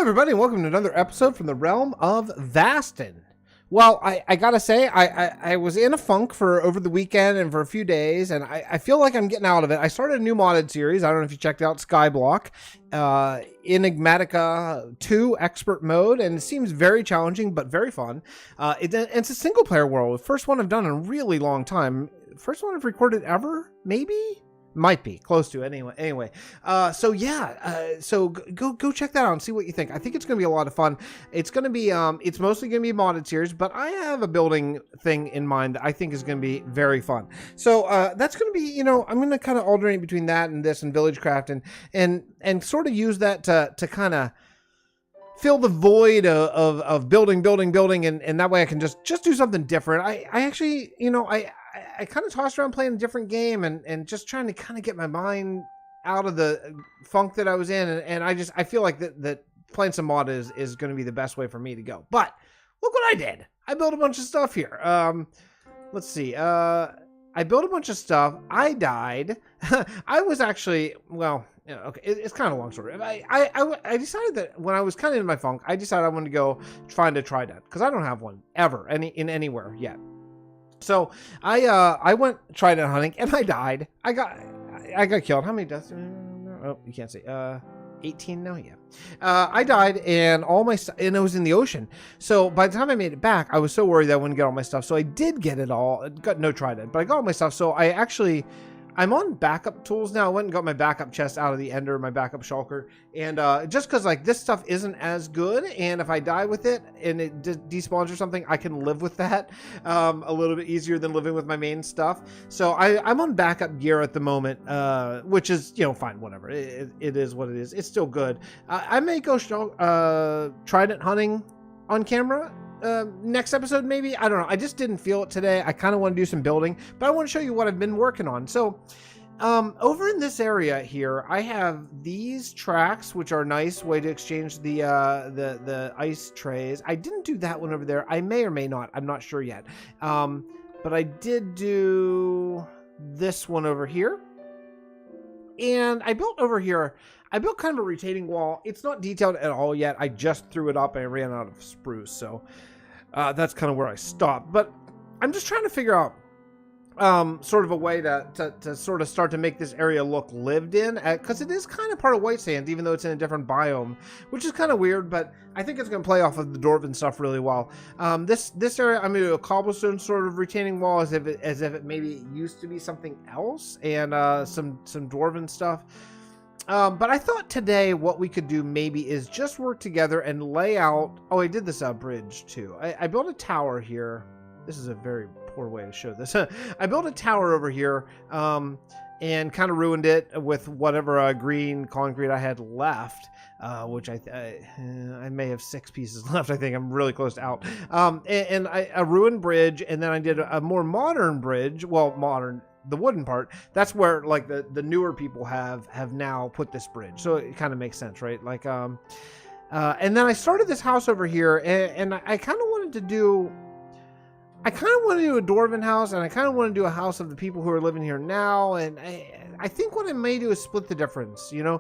everybody, and welcome to another episode from the Realm of Vasten. Well, I gotta say, I was in a funk for over the weekend and for a few days, and I feel like I'm getting out of it. I started a new modded series. I don't know if you checked out Skyblock, Enigmatica 2 Expert Mode, and it seems very challenging, but very fun. It's a single-player world. First one I've done in a really long time. First one I've recorded ever, maybe? Might be close to it anyway. So yeah, so go check that out and see what you think. I think it's gonna be a lot of fun. It's gonna be it's mostly gonna be a modded series, but I have a building thing in mind that I think is gonna be very fun. So that's gonna be, you know, I'm gonna kind of alternate between that and this and VillageCraft and sort of use that to kind of fill the void of building and that way I can just do something different. I actually, you know, I kind of tossed around playing a different game and just trying to kind of get my mind out of the funk that I was in. And I feel like that playing some mod is going to be the best way for me to go. But look what I did. I built a bunch of stuff here. Let's see. I built a bunch of stuff. I died. I was actually, well, yeah, okay, it's kind of a long story. I decided that when I was kind of in my funk, I decided I wanted to go find a trident because I don't have one ever anywhere yet. So I went trident hunting and I died. I got killed. How many deaths? Oh, you can't see. 18 now. Yeah. I died and all my stuff, and it was in the ocean. So by the time I made it back, I was so worried that I wouldn't get all my stuff. So I did get it all. Got no trident, but I got all my stuff. So I'm on backup tools now. I went and got my backup chest out of the ender, my backup shulker. And just because like this stuff isn't as good, and if I die with it and it despawns or something, I can live with that a little bit easier than living with my main stuff. So I'm on backup gear at the moment, which is, you know, fine, whatever. It is what it is. It's still good. I may go trident hunting on camera. Next episode maybe, I don't know. I just didn't feel it today. I kind of want to do some building, but I want to show you what I've been working on. So over in this area here, I have these tracks, which are a nice way to exchange the ice trays. I didn't do that one over there. I may or may not. I'm not sure yet. But I did do this one over here. And I built over here, I built kind of a retaining wall. It's not detailed at all yet. I just threw it up and I ran out of spruce. So that's kind of where I stopped. But I'm just trying to figure out sort of a way to sort of start to make this area look lived in. Because it is kind of part of White Sands, even though it's in a different biome, which is kind of weird. But I think it's going to play off of the Dwarven stuff really well. This area, I'm going to do a cobblestone sort of retaining wall as if it maybe used to be something else, and some Dwarven stuff. But I thought today what we could do maybe is just work together and lay out. Oh, I did this bridge too. I built a tower here. This is a very poor way to show this. I built a tower over here and kind of ruined it with whatever green concrete I had left. Which I may have 6 pieces left. I think I'm really close to out. And a ruined bridge, and then I did a more modern bridge. Well, modern, the wooden part. That's where like the newer people have now put this bridge. So it kind of makes sense, right? Like and then I started this house over here, and I kind of wanted to do. I kind of want to do a Dwarven house, and I kind of want to do a house of the people who are living here now. And I think what I may do is split the difference, you know,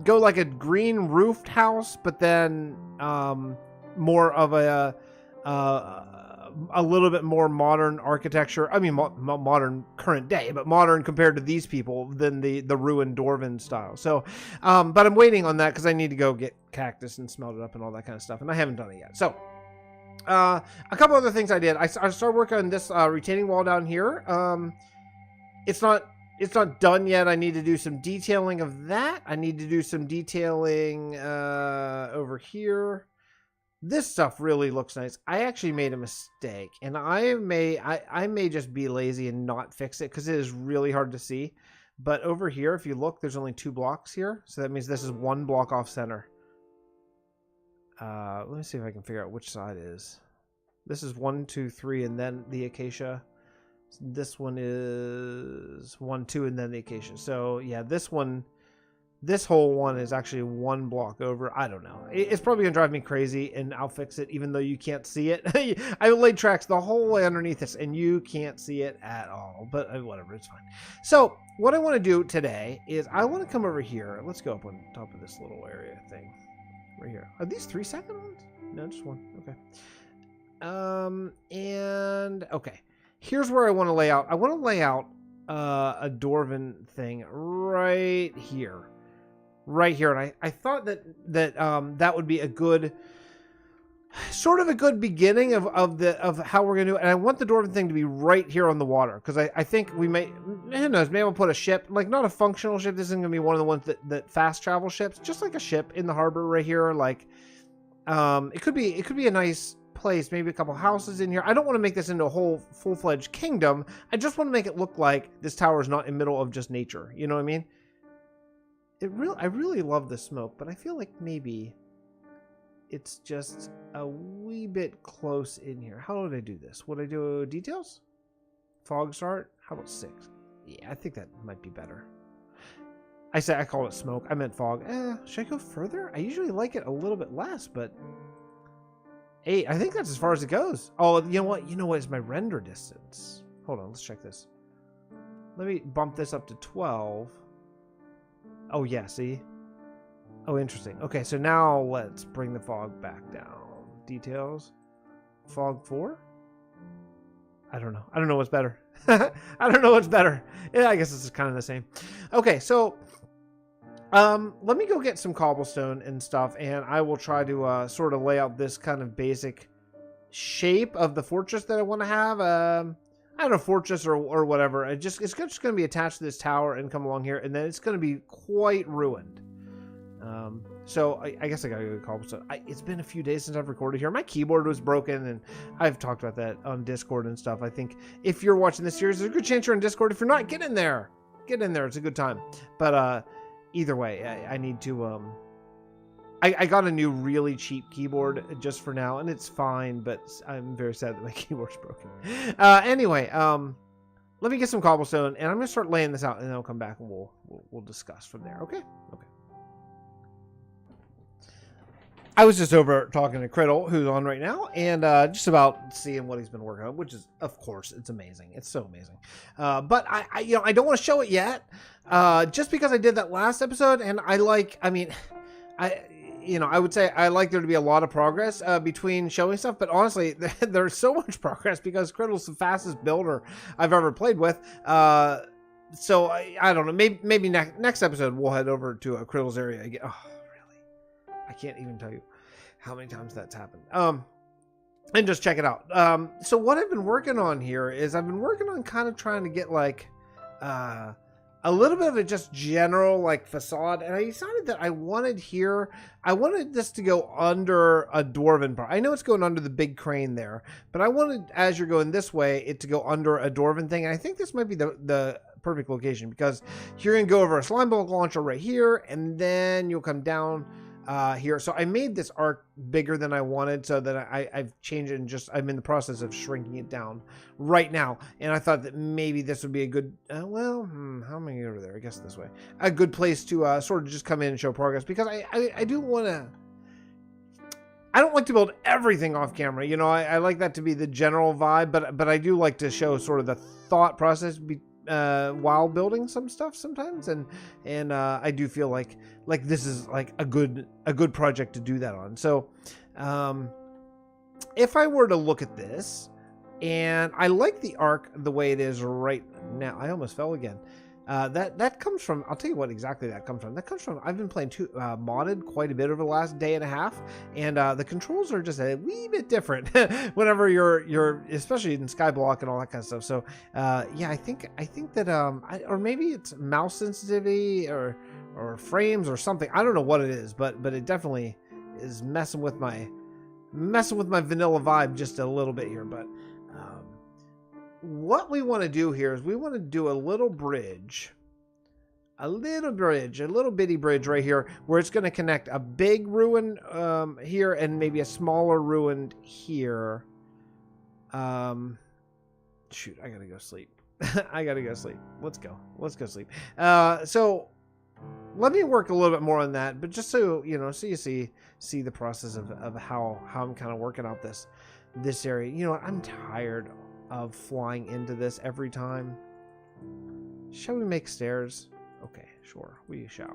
go like a green roofed house, but then more of a little bit more modern architecture. I mean, modern current day, but modern compared to these people than the ruined Dwarven style. So, but I'm waiting on that because I need to go get cactus and smelt it up and all that kind of stuff, and I haven't done it yet. So. A couple other things I did. I started working on this retaining wall down here. It's not done yet. I need to do some detailing of that. I need to do some detailing over here. This stuff really looks nice. I actually made a mistake, and I may just be lazy and not fix it because it is really hard to see. But over here, if you look, there's only 2 blocks here, so that means this is 1 block off center. Let me see if I can figure out which side is. This is 1, 2, 3, and then the acacia. This one is 1, 2, and then the acacia. So yeah, this whole one is actually 1 block over. I don't know. It's probably gonna drive me crazy, and I'll fix it even though you can't see it. I laid tracks the whole way underneath this, and you can't see it at all. But whatever, it's fine. So what I want to do today is I want to come over here. Let's go up on top of this little area thing. right here. Are these 3-second ones? No, just one. Okay. And okay, here's where I want to lay out. I want to lay out a Dwarven thing right here, and I thought that would be a good, sort of a good beginning of how we're gonna do it. And I want the Dwarven thing to be right here on the water, because I think we may, who knows, maybe we'll put a ship, like not a functional ship. This isn't gonna be one of the ones that fast travel ships, just like a ship in the harbor right here. Like it could be a nice place, maybe a couple houses in here. I don't want to make this into a whole full-fledged kingdom. I just want to make it look like this tower is not in the middle of just nature. You know what I mean? I really love the smoke, but I feel like maybe it's just a wee bit close in here. How would I do this? Would I do details? Fog start? How about 6? Yeah, I think that might be better. I call it smoke. I meant fog. Should I go further? I usually like it a little bit less, but 8. I think that's as far as it goes. Oh, you know what? You know what is my render distance? Hold on, let's check this. Let me bump this up to 12. Oh, yeah, see? Oh, interesting. Okay, so now let's bring the fog back down. Details. Fog 4? I don't know. I don't know what's better. I don't know what's better. Yeah, I guess this is kind of the same. Okay, so let me go get some cobblestone and stuff, and I will try to sort of lay out this kind of basic shape of the fortress that I want to have. I don't know, fortress or whatever. It's just going to be attached to this tower and come along here, and then it's going to be quite ruined. So I guess I gotta go to cobblestone. It's been a few days since I've recorded here. My keyboard was broken, and I've talked about that on Discord and stuff. I think if you're watching this series, there's a good chance you're on Discord. If you're not, get in there. Get in there. It's a good time. But either way, I need to I got a new really cheap keyboard just for now, and it's fine, but I'm very sad that my keyboard's broken. Anyway, let me get some cobblestone, and I'm gonna start laying this out, and then I'll come back and we'll discuss from there. Okay? Okay. I was just over talking to Criddle, who's on right now, and just about seeing what he's been working on, which is, of course, it's amazing. It's so amazing. But I don't want to show it yet, just because I did that last episode, and I would say I like there to be a lot of progress between showing stuff, but honestly, there's so much progress because Criddle's the fastest builder I've ever played with. So I don't know. Maybe next episode we'll head over to Criddle's area again. Oh, really? I can't even tell you how many times that's happened. And just check it out. So what I've been working on here is I've been working on kind of trying to get like a little bit of a just general like facade, and I decided that I wanted this to go under a Dwarven part. I know it's going under the big crane there, but I wanted, as you're going this way, it to go under a Dwarven thing, and I think this might be the perfect location, because you're gonna go over a slime block launcher right here, and then you'll come down here. So I made this arc bigger than I wanted, so that I've changed it, and I'm in the process of shrinking it down right now. And I thought that maybe this would be a good, how am I going to get over there? I guess this way. A good place to sort of just come in and show progress, because I do want to, I don't like to build everything off camera. You know, I like that to be the general vibe, but I do like to show sort of the thought process while building some stuff sometimes, and I do feel like this is like a good project to do that on. So if I were to look at this, and I like the arc the way it is right now. I almost fell again. That comes from, I'll tell you what exactly that comes from. That comes from, I've been playing modded quite a bit over the last day and a half, and the controls are just a wee bit different whenever you're especially in Skyblock and all that kind of stuff. So yeah, I think that or maybe it's mouse sensitivity or frames or something. I don't know what it is, but it definitely is messing with my vanilla vibe just a little bit here. But what we want to do here is we want to do a little bridge, a little bitty bridge right here, where it's going to connect a big ruin here and maybe a smaller ruin here. Shoot, I gotta go sleep. I gotta go sleep. Let's go sleep. So let me work a little bit more on that, but just so you know, so you see the process of how I'm kind of working out this area. You know what, I'm tired of flying into this every time. Shall we make stairs? Okay, sure, we shall.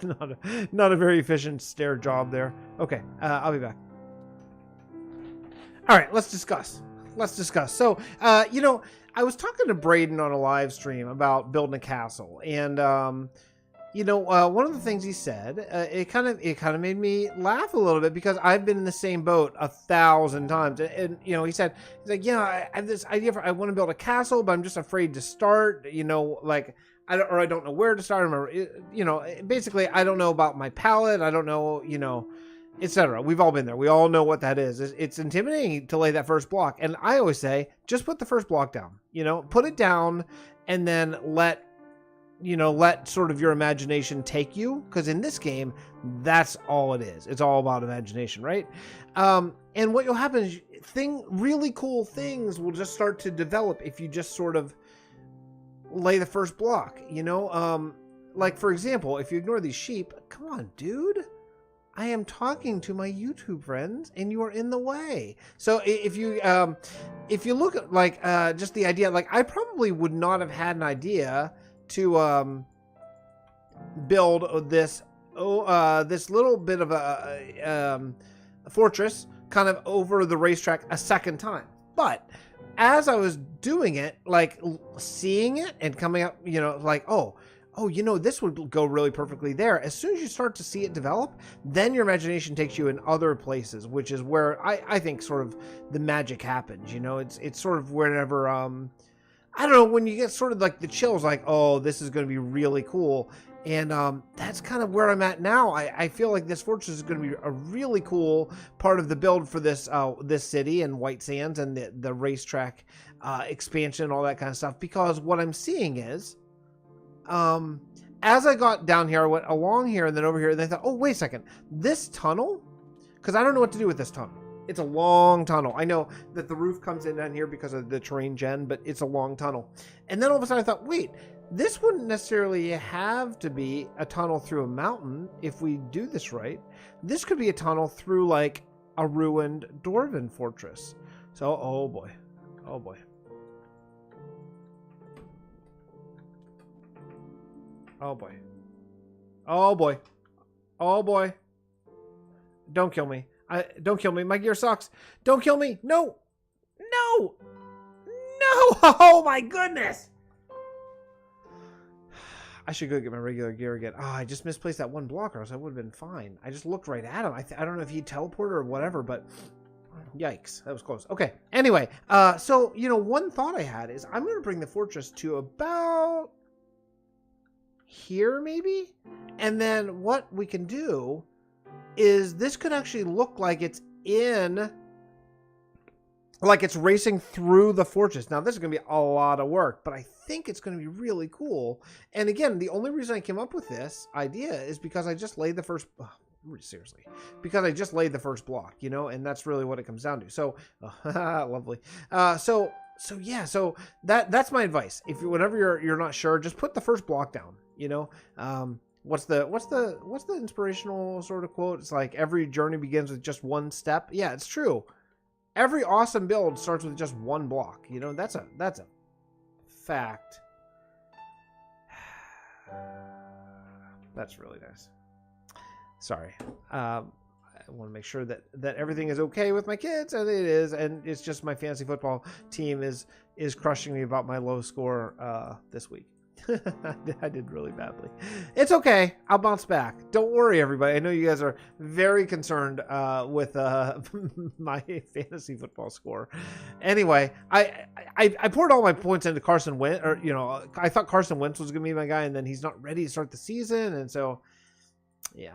not a very efficient stair job there. Okay, I'll be back. All right, let's discuss. So, you know, I was talking to Braden on a live stream about building a castle, and you know, one of the things he said, it kind of made me laugh a little bit, because I've been in the same boat 1,000 times. And you know, he's like, yeah, I have this idea I want to build a castle, but I'm just afraid to start. You know, like I don't know where to start. I remember, you know, basically I don't know about my palette. I don't know, you know, etc. We've all been there. We all know what that is. It's intimidating to lay that first block. And I always say, just put the first block down. You know, put it down, and then let sort of your imagination take you, because in this game, that's all it is. It's all about imagination, right? And what will happen is really cool things will just start to develop if you just sort of lay the first block, you know? Like, for example, if you ignore these sheep, come on, dude. I am talking to my YouTube friends, and you are in the way. So if you look at, like, just the idea, like, I probably would not have had an idea to build this little bit of a fortress kind of over the racetrack a second time. But as I was doing it, like seeing it and coming up, you know, like, oh, you know, this would go really perfectly there. As soon as you start to see it develop, then your imagination takes you in other places, which is where I think sort of the magic happens. You know, it's sort of whenever I don't know, when you get sort of like the chills, like, oh, this is going to be really cool. And that's kind of where I'm at now. I feel like this fortress is going to be a really cool part of the build for this this city and White Sands and the racetrack expansion and all that kind of stuff. Because what I'm seeing is, as I got down here, I went along here and then over here, and I thought, oh, wait a second. This tunnel? Because I don't know what to do with this tunnel. It's a long tunnel. I know that the roof comes in down here because of the terrain gen, but it's a long tunnel. And then all of a sudden I thought, wait, this wouldn't necessarily have to be a tunnel through a mountain if we do this right. This could be a tunnel through like a ruined Dwarven fortress. So, oh boy. Oh boy. Oh boy. Oh boy. Oh boy. Don't kill me. Don't kill me. My gear sucks. Don't kill me. No. No. No. Oh my goodness. I should go get my regular gear again. Oh, I just misplaced that one block, or else I would have been fine. I just looked right at him. I don't know if he teleported or whatever, but yikes. That was close. Okay. Anyway, so, you know, one thought I had is I'm going to bring the fortress to about here, maybe? And then what we can do is this could actually look like it's racing through the fortress. Now, this is going to be a lot of work, but I think it's going to be really cool. And again, the only reason I came up with this idea is because I just laid the first... seriously. Because I just laid the first block, you know? And that's really what it comes down to. So, lovely. So yeah, so that's my advice. Whenever you're not sure, just put the first block down, you know? What's the inspirational sort of quote? It's like every journey begins with just one step. Yeah, it's true. Every awesome build starts with just one block. You know, that's a fact. That's really nice. Sorry. I want to make sure that everything is okay with my kids, and it is, and it's just my fantasy football team is crushing me about my low score this week. I did really badly. It's okay. I'll bounce back. Don't worry, everybody. I know you guys are very concerned with my fantasy football score. Anyway, I poured all my points into Carson Wentz, or you know, I thought Carson Wentz was going to be my guy, and then he's not ready to start the season, and so yeah.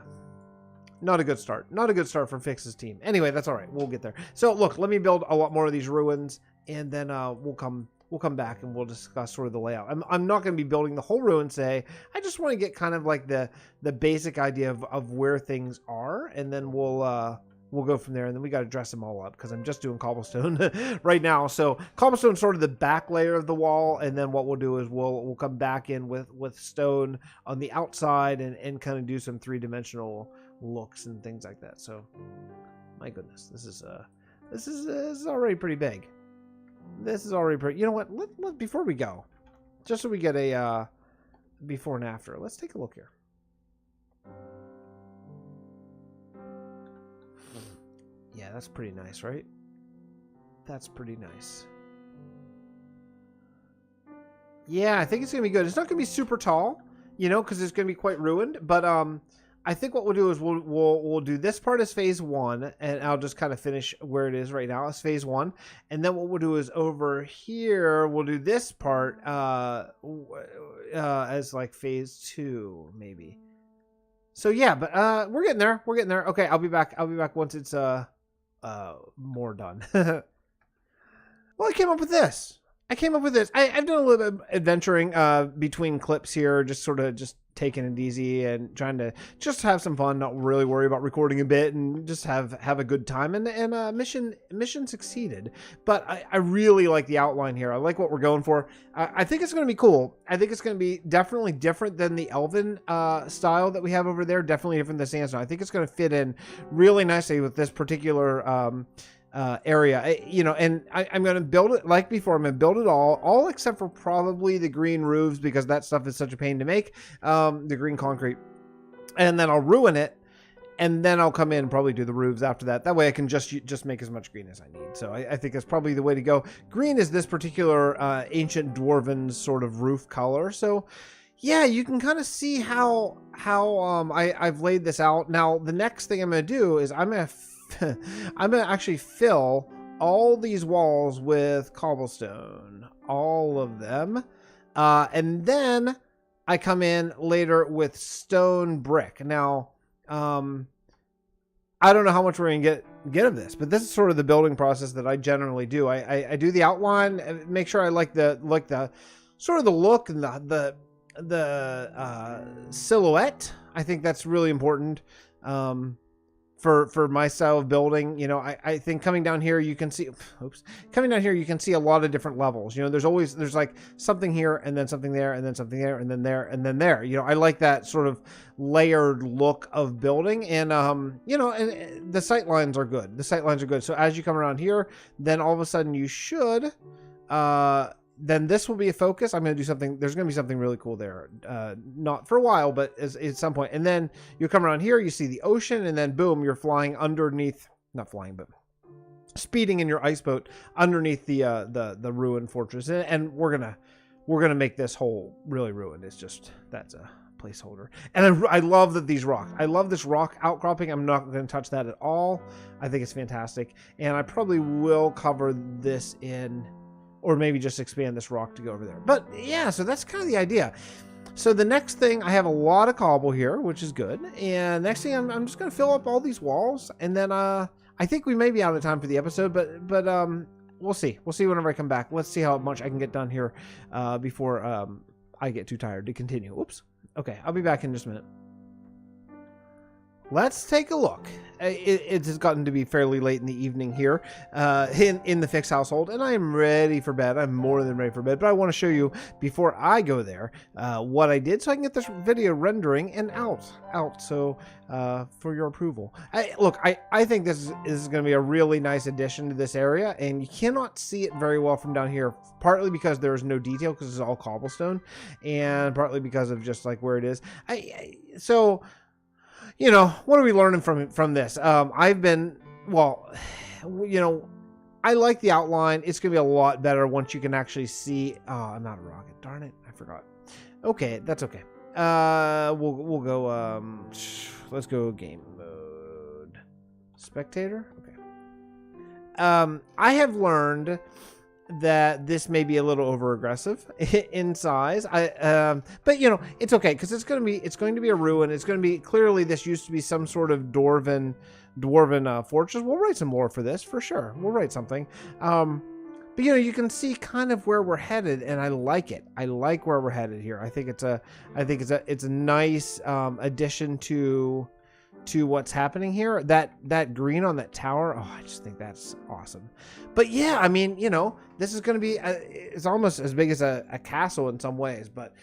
Not a good start. Not a good start for Fix's team. Anyway, that's all right. We'll get there. So look, let me build a lot more of these ruins, and then we'll come back and we'll discuss sort of the layout. I'm not going to be building the whole ruin today. I just want to get kind of like the basic idea of where things are, and then we'll go from there. And then we got to dress them all up because I'm just doing cobblestone right now. So cobblestone's sort of the back layer of the wall, and then what we'll do is we'll come back in with stone on the outside and kind of do some three-dimensional looks and things like that. So my goodness, this is already pretty big. This is already pretty. You know what? Let before we go, just so we get a before and after, let's take a look here. Yeah, that's pretty nice, right? That's pretty nice. Yeah, I think it's gonna be good. It's not gonna be super tall, you know, because it's gonna be quite ruined. But I think what we'll do is we'll do this part as phase 1, and I'll just kind of finish where it is right now as phase 1, and then what we'll do is over here we'll do this part as like phase 2 maybe. So yeah, but we're getting there. We're getting there. Okay, I'll be back. I'll be back once it's more done. Well, I came up with this. I've done a little bit of adventuring between clips here, just sort of just taking it easy and trying to just have some fun, not really worry about recording a bit, and just have a good time. And mission succeeded. But I really like the outline here. I like what we're going for. I think it's going to be cool. I think it's going to be definitely different than the Elven style that we have over there. Definitely different than Sandstone. I think it's going to fit in really nicely with this particular area, you know, and I'm going to build it like before. I'm going to build it all except for probably the green roofs, because that stuff is such a pain to make, the green concrete, and then I'll ruin it, and then I'll come in and probably do the roofs after that. That way I can just make as much green as I need. So I think that's probably the way to go. Green is this particular ancient dwarven sort of roof color. So yeah, you can kind of see how I've laid this out. Now the next thing I'm going to do is I'm going to actually fill all these walls with cobblestone, all of them, and then I come in later with stone brick. Now, I don't know how much we're gonna get of this, but this is sort of the building process that I generally do. I do the outline, make sure I like the sort of the look and the silhouette. I think that's really important. For my style of building, you know, I think coming down here, you can see, coming down here, you can see a lot of different levels. You know, there's like something here, and then something there, and then something there, and then there, and then there. You know, I like that sort of layered look of building, and you know, and the sight lines are good. The sight lines are good. So as you come around here, then all of a sudden you should, then this will be a focus. I'm going to do something. There's going to be something really cool there. Not for a while, but at some point. And then you come around here, you see the ocean, and then boom, you're flying underneath, not flying, but speeding in your ice boat underneath the ruined fortress. And we're going to make this whole really ruined. It's just, that's a placeholder. And I love that I love this rock outcropping. I'm not going to touch that at all. I think it's fantastic. And I probably will cover this in, or maybe just expand this rock to go over there. But yeah, so that's kind of the idea. So the next thing, I have a lot of cobble here, which is good. And next thing, I'm just going to fill up all these walls. And then I think we may be out of time for the episode, but we'll see. We'll see whenever I come back. Let's see how much I can get done here before I get too tired to continue. Oops. Okay, I'll be back in just a minute. Let's take a look. It has gotten to be fairly late in the evening here in the Fix household, and I am ready for bed. I'm more than ready for bed, but I want to show you before I go there what I did so I can get this video rendering and out. So for your approval. I think this is going to be a really nice addition to this area, and you cannot see it very well from down here, partly because there's no detail because it's all cobblestone, and partly because of just like where it is. So, you know, what are we learning from this? I've been, well, you know, I like the outline. It's going to be a lot better once you can actually see. Oh, I'm not a rocket. Darn it. I forgot. Okay, that's okay. We'll go, let's go game mode. Spectator? Okay. I have learned that this may be a little over aggressive in size. But you know, it's okay because it's going to be a ruin. It's going to be, clearly this used to be some sort of dwarven fortress. We'll write some more for this for sure. We'll write something. But you know, you can see kind of where we're headed, and I like it. I like where we're headed here. I think it's a nice addition to what's happening here. That green on that tower, oh, I just think that's awesome. But yeah, I mean, you know, this is going to be it's almost as big as a castle in some ways, but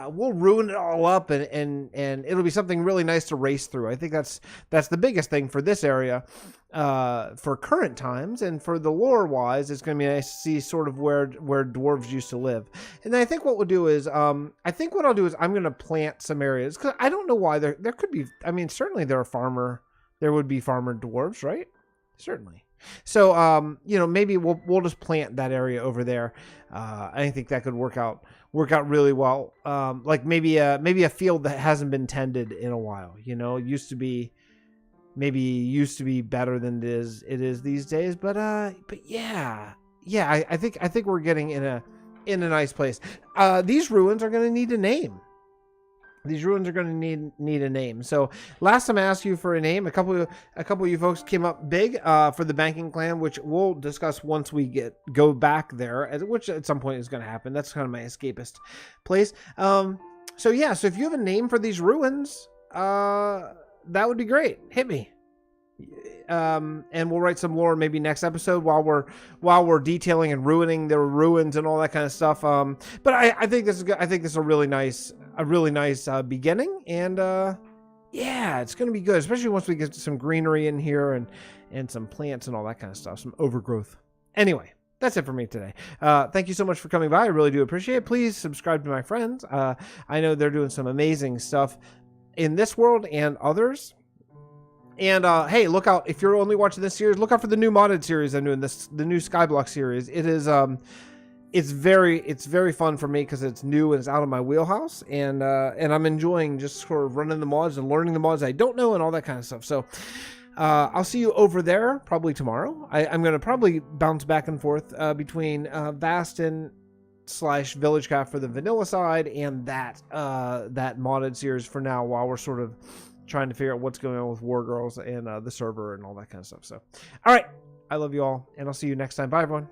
we'll ruin it all up, and it'll be something really nice to race through. I think that's the biggest thing for this area for current times, and for the lore wise, it's going to be nice to see sort of where dwarves used to live. And then I think what we'll do is I'm going to plant some areas, because I don't know why there could be, I mean, certainly there are farmer there would be farmer dwarves, right? Certainly. So, you know, maybe we'll just plant that area over there. I think that could work out really well. Like maybe a field that hasn't been tended in a while. You know, used to be better than it is these days. But yeah, I think we're getting in a nice place. These ruins are going to need a name. These ruins are going to need a name. So last time I asked you for a name, a couple of you folks came up big for the banking clan, which we'll discuss once we go back there, which at some point is going to happen. That's kind of my escapist place. So yeah, so if you have a name for these ruins, that would be great. Hit me. And we'll write some lore maybe next episode while we're detailing and ruining the ruins and all that kind of stuff. But I think this is good. I think this is a really nice beginning, and yeah, it's gonna be good, especially once we get some greenery in here and some plants and all that kind of stuff, some overgrowth. Anyway, that's it for me today. Thank you so much for coming by. I really do appreciate it. Please subscribe to my friends. I know they're doing some amazing stuff in this world and others. And hey, look out, if you're only watching this series, look out for the new modded series I'm doing, the new Skyblock series. It is it's very fun for me because it's new and it's out of my wheelhouse, and I'm enjoying just sort of running the mods and learning the mods I don't know and all that kind of stuff. So I'll see you over there probably tomorrow. I'm going to probably bounce back and forth between Vasten / Villagecraft for the vanilla side and that modded series for now, while we're sort of trying to figure out what's going on with War Girls and the server and all that kind of stuff. So, all right. I love you all, and I'll see you next time. Bye, everyone.